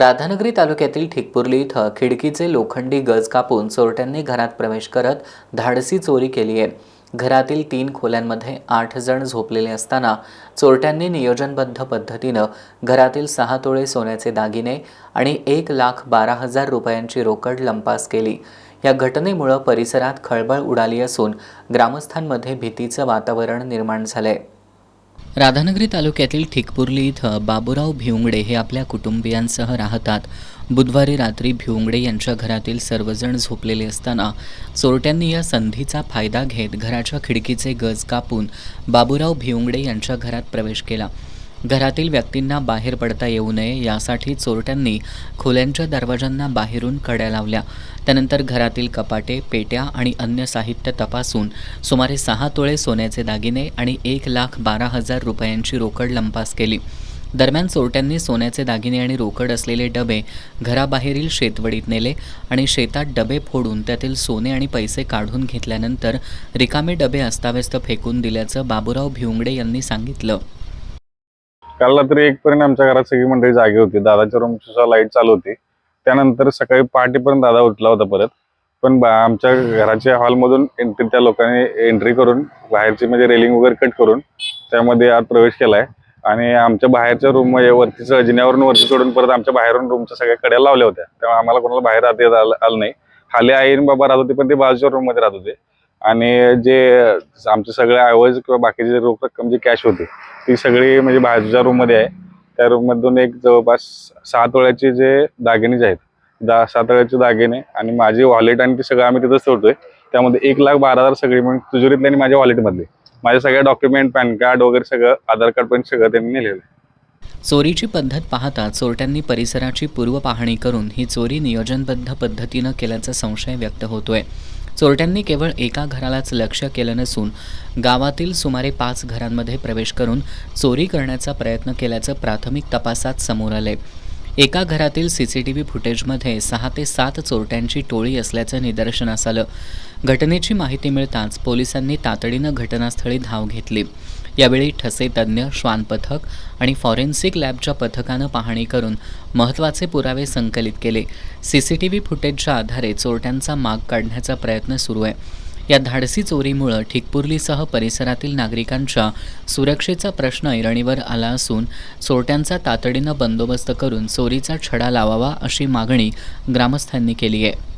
राधानगरी तालुक्यातील ठिकपुर्ली इथं खिडकीचे लोखंडी गज कापून चोरट्यांनी घरात प्रवेश करत धाडसी चोरी केली आहे। घरातील 3 खोल्यांमध्ये 8 जण झोपलेले असताना चोरट्यांनी नियोजनबद्ध पद्धतीनं घरातील 6 तोळे सोन्याचे दागिने आणि 1,12,000 रुपयांची रोकड लंपास केली। या घटनेमुळे परिसरात खळबळ उडाली असून ग्रामस्थांमध्ये भीतीचं वातावरण निर्माण झालंय। राधानगरी तालुक्यातील ठिकपुर्ली इथं बाबूराव भिवंगडे हे आपल्या कुटुंबियांसह राहतात। बुधवारी रात्री भिवंगडे यांच्या घरातील सर्वजण झोपलेले असताना चोरट्यांनी या संधीचा फायदा घेत घराच्या खिडकीचे गज कापून बाबूराव भिवंगडे यांच्या घरात प्रवेश केला। घरातील व्यक्तींना बाहेर पडता येऊ नये यासाठी चोरट्यांनी खोल्यांच्या दरवाजांना बाहेरून कड्या लावल्या। त्यानंतर घरातील कपाटे, पेट्या आणि अन्य साहित्य तपासून सुमारे 6 तोळे सोन्याचे दागिने आणि 1,12,000 रुपयांची रोकड लंपास केली। दरम्यान चोरट्यांनी सोन्याचे दागिने आणि रोकड असलेले डबे घराबाहेरील शेतवडीत नेले आणि शेतात डबे फोडून त्यातील सोने आणि पैसे काढून घेतल्यानंतर रिकामे डबे अस्ताव्यस्त फेकून दिल्याचं बाबूराव भिवंगडे यांनी सांगितलं। काल रात्री 1 पर्यंत आमच्या घरात सगळी मंडळी जागी होती। दादाच्या रूमची लाईट चालू होती। त्यानंतर सकाळी पहाटेपर्यंत दादा उठला होता परत, पण आमच्या घराच्या हॉलमधून त्या लोकांनी एंट्री करून बाहेरची म्हणजे रेलिंग वगैरे कट करून त्यामध्ये आत प्रवेश केलाय आणि आमच्या बाहेरच्या रूम वरती जिन्यावरून वरती सोडून परत आमच्या बाहेरून रूमच्या सगळ्या कड्या लावल्या होत्या। त्यामुळे आम्हाला कोणाला बाहेर आलं नाही। खाली आई आणि बाबा राहत होते, पण ते बाजूच्या रूम मध्ये राहत होते आणि जे आमचे सगळे ऐवज किंवा बाकीचे रोख रक्कम जी कॅश होती ती सगळी म्हणजे बाजूच्या रूम मध्ये आहे। त्या रूम मधून एक जवळपास 6 तोळ्याचे जे दागिने जे आहेत, 6 तोळ्याचे दागिने आणि माझी वॉलेट आणि ते सगळं आम्ही तिथंच ठेवतोय। त्यामध्ये 1,12,000 सगळी म्हणून तिजोरीतले आणि माझ्या वॉलेटमधले माझे सगळे डॉक्युमेंट, पॅन कार्ड वगैरे सगळं, आधार कार्ड पण सगळं त्यांनी नेलेलं आहे। चोरीची पद्धत पाहता चोरट्यांनी परिसराची पूर्वपाहणी करून ही चोरी नियोजनबद्ध पद्धतीनं केल्याचा संशय व्यक्त होतोय। चोरट्यांनी केवळ एका घरालाच लक्ष्य केलं नसून गावातील सुमारे 5 घरांमध्ये प्रवेश करून चोरी करण्याचा प्रयत्न केल्याचं प्राथमिक तपासात समोर आलंय। एका घरातील CCTV फुटेजमध्ये 6 ते 7 चोरट्यांची टोळी असल्याचं निदर्शनास आलं। घटनेची माहिती मिळताच पोलिसांनी तातडीनं घटनास्थळी धाव घेतली। यावेळी ठसे तज्ज्ञ, श्वान पथक आणि फॉरेन्सिक लॅबच्या पथकानं पाहणी करून महत्त्वाचे पुरावे संकलित केले। CCTV फुटेजच्या आधारे चोरट्यांचा माग काढण्याचा प्रयत्न सुरू आहे। या धाडसी चोरीमुळे ठिकपुर्लीसह परिसरातील नागरिकांच्या सुरक्षेचा प्रश्न ऐरणीवर आला असून चोरट्यांचा तातडीनं बंदोबस्त करून चोरीचा छडा लावावा अशी मागणी ग्रामस्थांनी केली आहे।